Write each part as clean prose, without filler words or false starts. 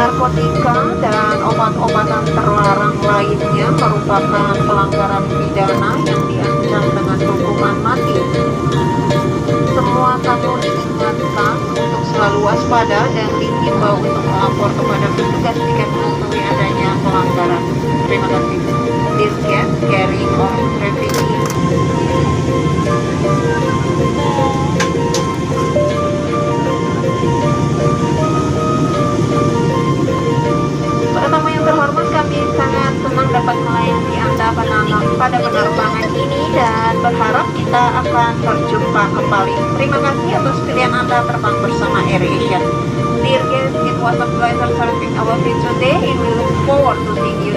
narkotika, dan obat-obatan terlarang lainnya merupakan pelanggaran pidana yang diancam dengan hukuman mati. Semua kamu diingatkan untuk selalu waspada dan dihimbau untuk melapor kepada petugas jika mengetahui adanya pelanggaran. Terima kasih. Dirjen Caring of Refugee. Para tamu yang terhormat, kami sangat senang dapat melayani Anda pada penerbangan ini dan berharap kita akan berjumpa kembali. Terima kasih atas pilihan Anda terbang bersama AirAsia. Dear guests, it was a pleasure serving our flight today and we look forward to seeing you.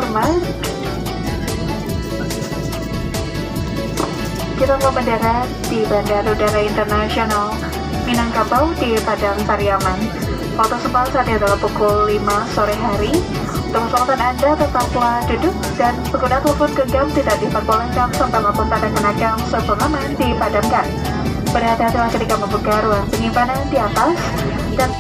terhormat, kita telah mendarat di Bandara Udara Internasional Minangkabau di Padang Pariaman. Waktu sempat saat ini adalah pukul 5 sore hari. Untuk keselamatan Anda, tetaplah duduk dan pengguna telepon genggam tidak diperbolehkan sampai lampu tanda kenakan sebelum dipadamkan. Berhati-hatilah ketika membuka ruang penyimpanan di atas dan